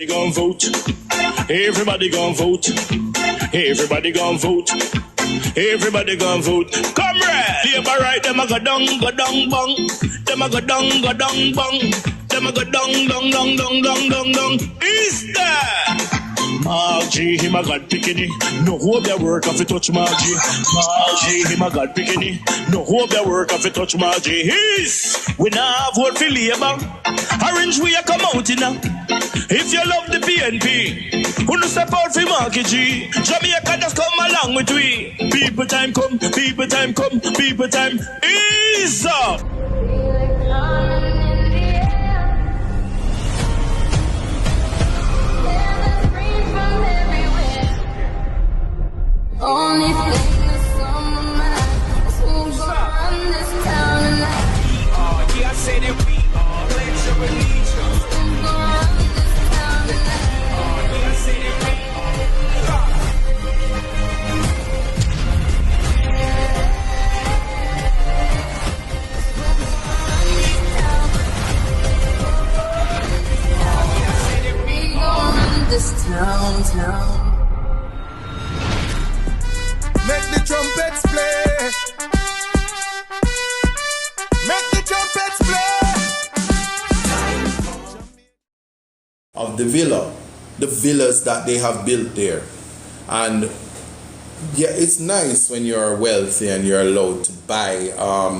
Gon' vote. Everybody gon' vote. Everybody gon' vote. Everybody gon' vote. Comrade! Labor right, them a go down, bang. Them a go down, bang. Them a go down. Is that? Margie, him a God picking. No hope their work if you touch Margie. Margie, him a God picking. No hope their work if you touch Margie. His, we now vote for Labour. Orange we a come out in now. If you love the PNP, who no step out for Marky G. Jamaica just come along with we. People time come, people time come, people time is up. Only thing that's on my mind is who's gonna run this town tonight. Yeah, I say that we are. Pledge your allegiance. Who's gonna run this town tonight? Yeah, I say that we are. We gonna run this town. Make the trumpets play. Make the trumpets play. Of the villas that they have built there. And yeah, it's nice when you're wealthy and you're allowed to buy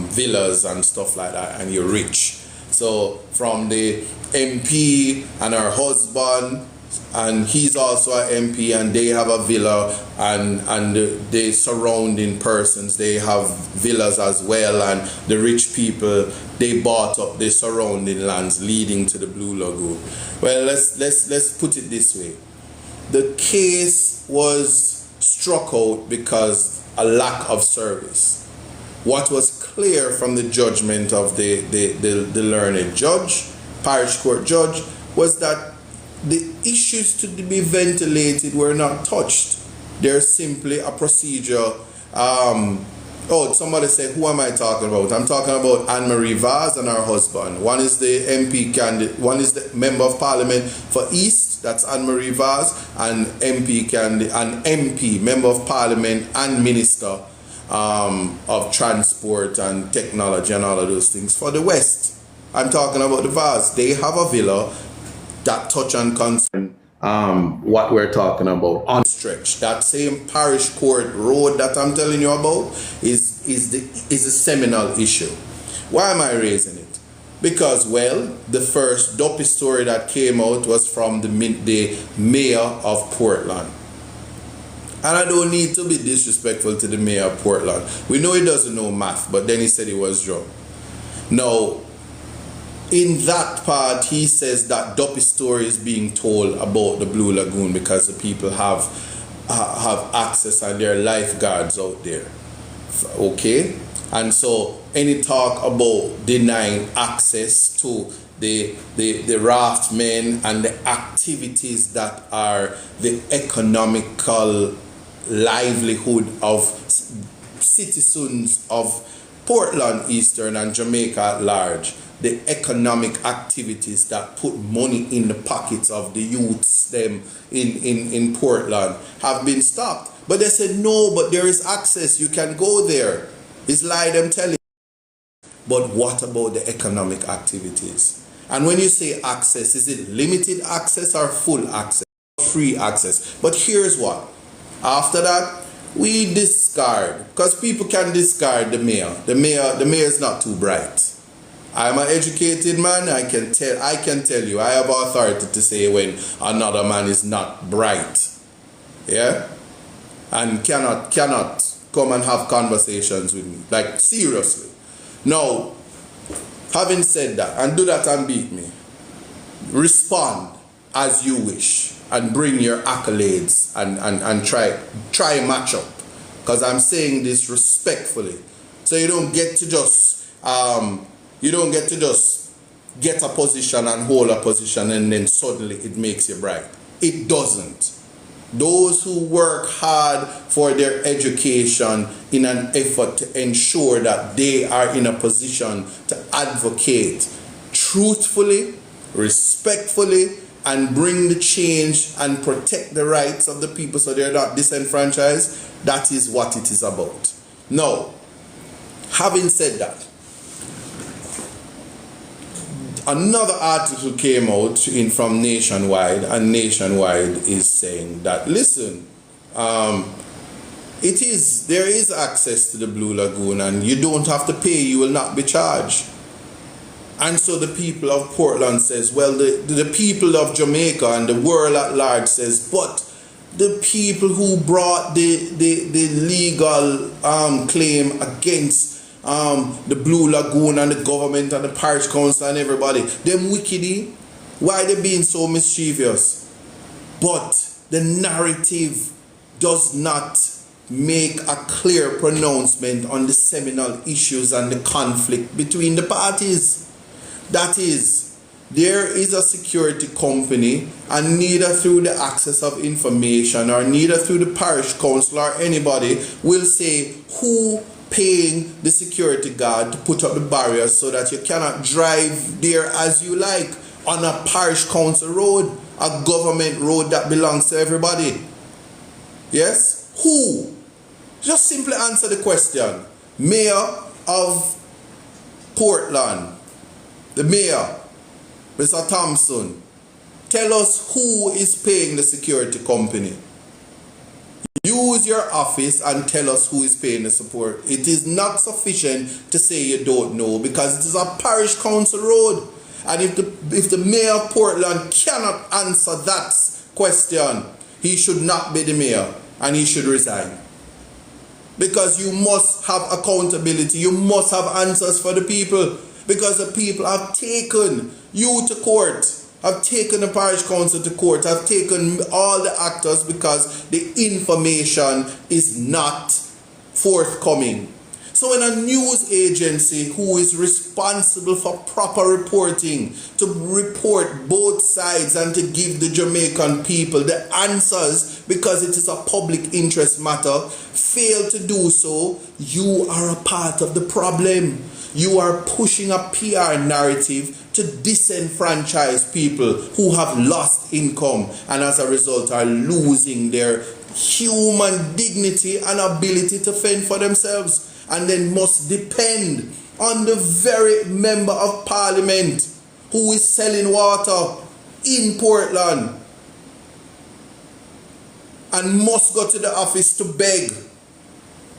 villas and stuff like that and you're rich. So from the MP and her husband, and he's also an MP, and they have a villa, and the surrounding persons, they have villas as well, and the rich people, they bought up the surrounding lands leading to the Blue Lagoon. Well, let's put it this way. The case was struck out because a lack of service. What was clear from the judgment of the learned judge, parish court judge, was that the issues to be ventilated were not touched. They're simply a procedure. Somebody said, who am I talking about? I'm talking about Anne-Marie Vaz and her husband. One is the MP candidate, one is the Member of Parliament for East, that's Anne-Marie Vaz, and MP candidate, and MP, Member of Parliament and Minister of Transport and Technology and all of those things for the West. I'm talking about the Vaz. They have a villa that touch and concern what we're talking about on stretch. That same parish court road that I'm telling you about is a seminal issue. Why am I raising it? Because, well, the first dopey story that came out was from the mayor of Portland. And I don't need to be disrespectful to the mayor of Portland. We know he doesn't know math, but then he said he was drunk. Now, in that part, he says that dopey story is being told about the Blue Lagoon because the people have access and there are lifeguards out there. Okay? And so any talk about denying access to the raftmen and the activities that are the economical livelihood of citizens of Portland, Eastern, and Jamaica at large, the economic activities that put money in the pockets of the youths them in Portland have been stopped. But they said, no, but there is access. You can go there. It's lie them telling. But what about the economic activities? And when you say access, is it limited access or full access? Free access. But here's what. After that, we discard, because people can discard the mayor. The mayor is not too bright. I'm an educated man. I can tell you, I have authority to say when another man is not bright. Yeah? And cannot come and have conversations with me. Like, seriously. Now, having said that, and do that and beat me, respond as you wish and bring your accolades and try match up. Because I'm saying this respectfully. So you don't get to just get a position and hold a position and then suddenly it makes you bright. It doesn't. Those who work hard for their education in an effort to ensure that they are in a position to advocate truthfully, respectfully, and bring the change and protect the rights of the people so they're not disenfranchised, that is what it is about. Now, having said that, another article came out from Nationwide, and Nationwide is saying that, listen, there is access to the Blue Lagoon and you don't have to pay, you will not be charged. And so the people of Portland says, well, the people of Jamaica and the world at large says, but the people who brought the legal claim against the Blue Lagoon and the government and the parish council and everybody, them wickedy, why they being so mischievous? But the narrative does not make a clear pronouncement on the seminal issues and the conflict between the parties. That is, there is a security company, and neither through the access of information or neither through the parish council or anybody will say who paying the security guard to put up the barriers so that you cannot drive there as you like on a parish council road, a government road that belongs to everybody. Yes? Who? Just simply answer the question. Mayor of Portland, the mayor, Mr. Thompson, tell us who is paying the security company. Use your office and tell us who is paying the support. It is not sufficient to say you don't know, because it is a parish council road. And if the mayor of Portland cannot answer that question, he should not be the mayor and he should resign. Because you must have accountability. You must have answers for the people. Because the people have taken you to court, have taken the parish council to court, have taken all the actors because the information is not forthcoming. So when a news agency who is responsible for proper reporting, to report both sides and to give the Jamaican people the answers because it is a public interest matter, fail to do so, you are a part of the problem. You are pushing a PR narrative to disenfranchise people who have lost income and as a result are losing their human dignity and ability to fend for themselves, and then must depend on the very member of parliament who is selling water in Portland and must go to the office to beg.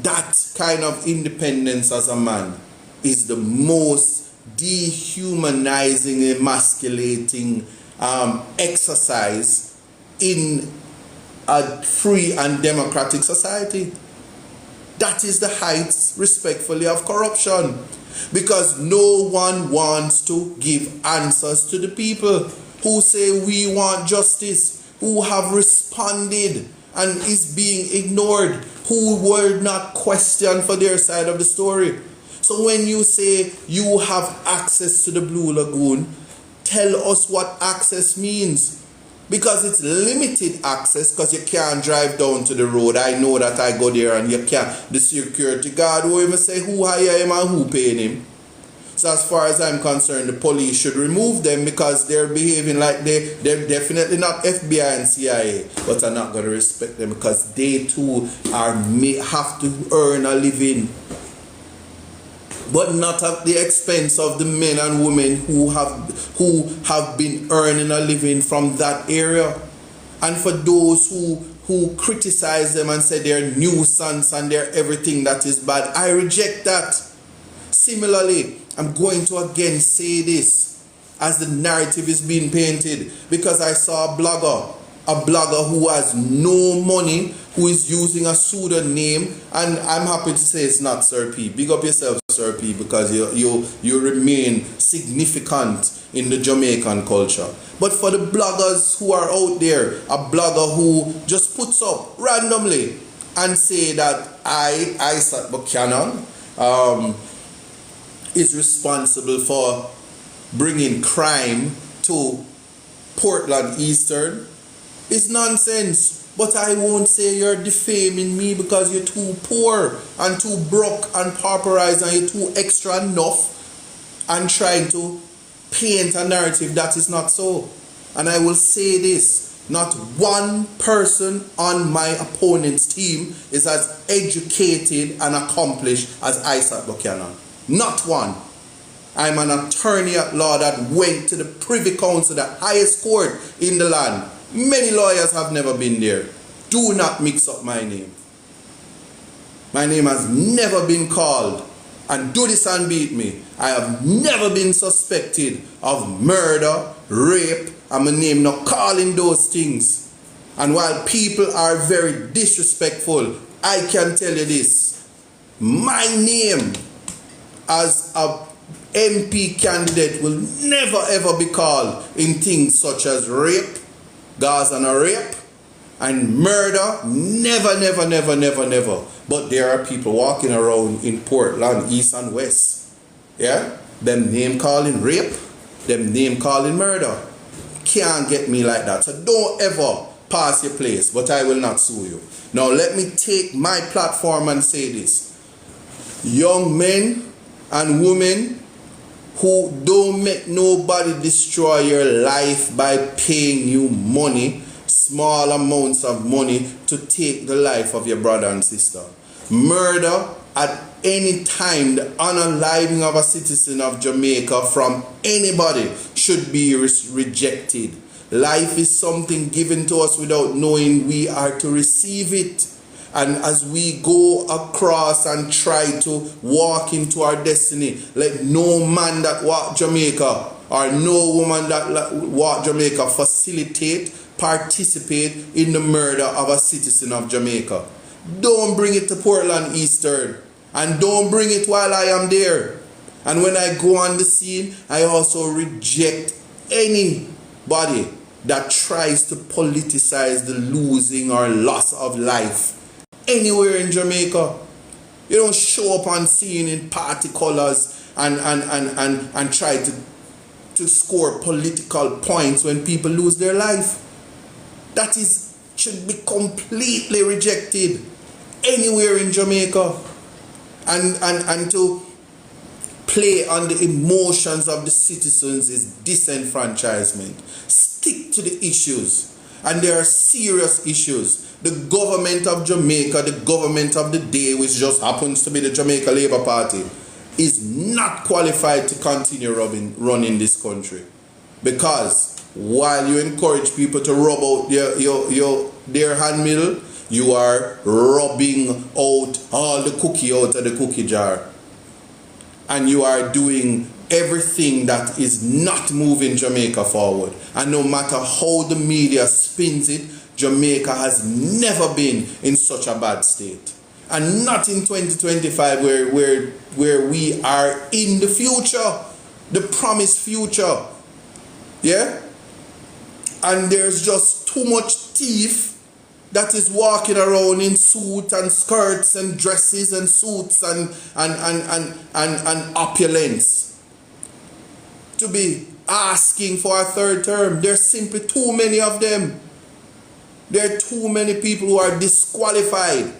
That kind of independence as a man is the most dehumanizing, emasculating exercise in a free and democratic society. That is the heights, respectfully, of corruption. Because no one wants to give answers to the people who say we want justice, who have responded and is being ignored, who were not questioned for their side of the story. So when you say you have access to the Blue Lagoon, tell us what access means. Because it's limited access, because you can't drive down to the road. I know that I go there and you can't. The security guard will even say who hire him and who paying him. So as far as I'm concerned, the police should remove them because they're behaving like they're definitely not FBI and CIA, but I'm not going to respect them because they too have to earn a living. But not at the expense of the men and women who have been earning a living from that area. And for those who criticize them and say they're nuisance and they're everything that is bad, I reject that. Similarly, I'm going to again say this as the narrative is being painted, because I saw a blogger who has no money, who is using a pseudonym, and I'm happy to say it's not Sir P. Big up yourself, Sir P, because you remain significant in the Jamaican culture. But for the bloggers who are out there, a blogger who just puts up randomly and say that Isaac Buchanan is responsible for bringing crime to Portland Eastern, is nonsense. But I won't say you're defaming me because you're too poor and too broke and pauperized and you're too extra enough and trying to paint a narrative that is not so. And I will say this, not one person on my opponent's team is as educated and accomplished as Isaac Buchanan. Not one. I'm an attorney at law that went to the Privy Council, the highest court in the land. Many lawyers have never been there. Do not mix up my name. My name has never been called. And do this and beat me. I have never been suspected of murder, rape, and my name not calling those things. And while people are very disrespectful, I can tell you this. My name as a MP candidate will never ever be called in things such as rape, Gaza and rape, and murder. Never, never, never, never, never. But there are people walking around in Portland, east and west. Yeah? Them name calling rape, them name calling murder. Can't get me like that. So don't ever pass your place, but I will not sue you. Now let me take my platform and say this. Young men and women who don't make nobody destroy your life by paying you money, small amounts of money, to take the life of your brother and sister. Murder at any time, the unaliving of a citizen of Jamaica from anybody should be rejected. Life is something given to us without knowing we are to receive it. And as we go across and try to walk into our destiny, let no man that walk Jamaica or no woman that walk Jamaica facilitate, participate in the murder of a citizen of Jamaica. Don't bring it to Portland Eastern, and don't bring it while I am there. And when I go on the scene, I also reject anybody that tries to politicize the losing or loss of life anywhere in Jamaica. You don't show up on scene in party colors and try to score political points when people lose their life. That should be completely rejected anywhere in Jamaica. And to play on the emotions of the citizens is disenfranchisement. Stick to the issues. And there are serious issues. The government of Jamaica, the government of the day, which just happens to be the Jamaica Labour Party, is not qualified to continue running this country. Because while you encourage people to rub out their hand middle, you are rubbing out all the cookie out of the cookie jar. And you are doing everything that is not moving Jamaica forward. And no matter how the media spins it, Jamaica has never been in such a bad state. And not in 2025 where we are in the future, the promised future. Yeah? And there's just too much thief that is walking around in suits and skirts and dresses and suits and opulence to be asking for a third term. There's simply too many of them. There are too many people who are disqualified.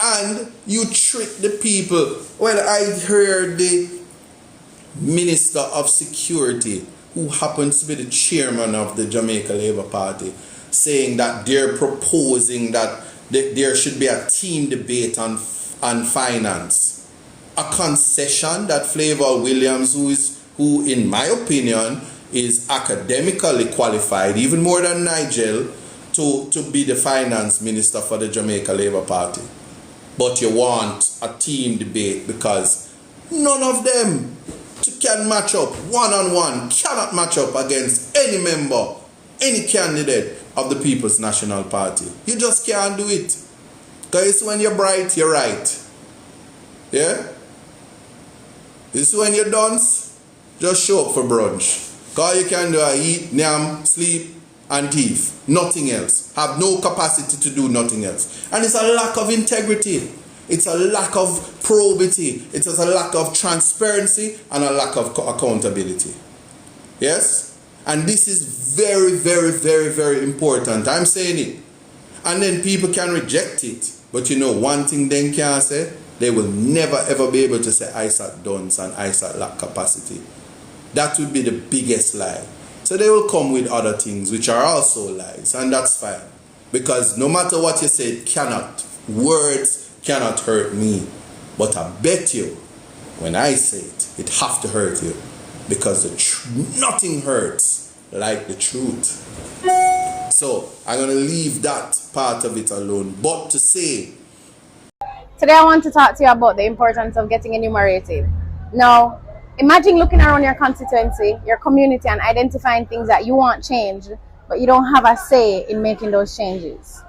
And you trick the people. Well, I heard the Minister of Security, who happens to be the chairman of the Jamaica Labour Party, saying that they're proposing that there should be a team debate on finance. A concession that Flavor Williams, who in my opinion is academically qualified, even more than Nigel, to be the finance minister for the Jamaica Labour Party. But you want a team debate because none of them can match up one-on-one, cannot match up against any member, any candidate of the People's National Party. You just can't do it. Because when you're bright, you're right. Yeah? It's when you're dunce, just show up for brunch. Because you can do eat, nap, sleep, and thief. Nothing else. Have no capacity to do nothing else. And it's a lack of integrity. It's a lack of probity. It is a lack of transparency and a lack of accountability. Yes? And this is very, very, very, very important. I'm saying it. And then people can reject it. But you know, one thing they can say, they will never ever be able to say Isaac dunce and Isaac lack capacity. That would be the biggest lie. So they will come with other things which are also lies, and that's fine. Because no matter what you say, it cannot. Words cannot hurt me. But I bet you, when I say it, it have to hurt you. Because nothing hurts like the truth. So I'm going to leave that part of it alone. But to say, Today I want to talk to you about the importance of getting enumerated. Now, imagine looking around your constituency, your community, and identifying things that you want changed, but you don't have a say in making those changes.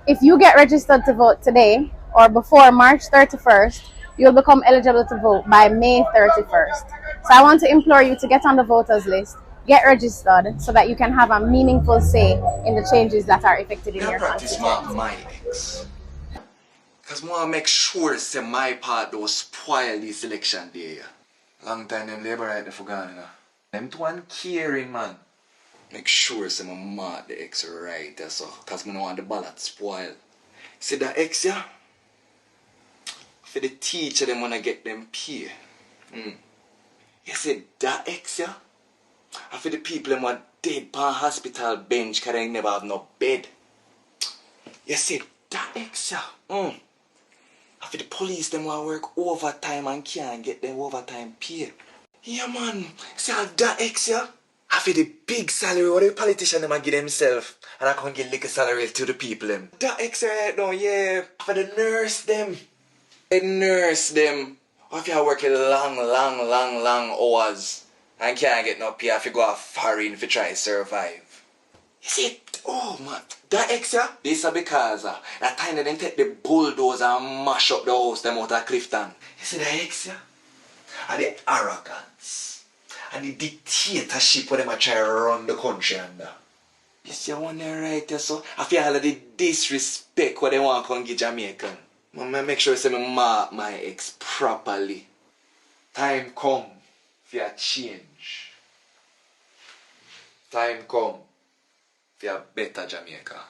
If you get registered to vote today or before March 31st, you'll become eligible to vote by May 31st. So I want to implore you to get on the voters list, get registered, so that you can have a meaningful say in the changes that are effected in your practice constituency. my ex. Because I want to make sure say my part don't spoil this election day. Long time them labor right there for gone, you know. Them to one caring man. Make sure say my mark the ex right there so. Because I don't want the ballot spoil. See that ex yeah? For the teacher them wanna get them pay. You see that ex yeah? And for the people them want dead pan hospital bench because they never have no bed. You see that ex yeah? And for the police them want work overtime and can't get them overtime pay. Yeah man, see how that ex yeah? And for the big salary what the politician them give themselves and I can't get little salary to the people them. That ex right now, yeah. For the nurse them. The nurse them. Or if you working long hours and can't get no pay if you go off foreign to try to survive. You see, oh man, that ex yeah? This is because that time they didn't take the bulldozer and mash up the house them out of Clifton. You see that ex yeah? And the arrogance and the dictatorship where them a try to run the country under. You see one there right there so? I feel all of the disrespect what they want to come give Jamaican. I make sure I say me mark my ex properly. Time come for a change. Time come for a better Jamaica.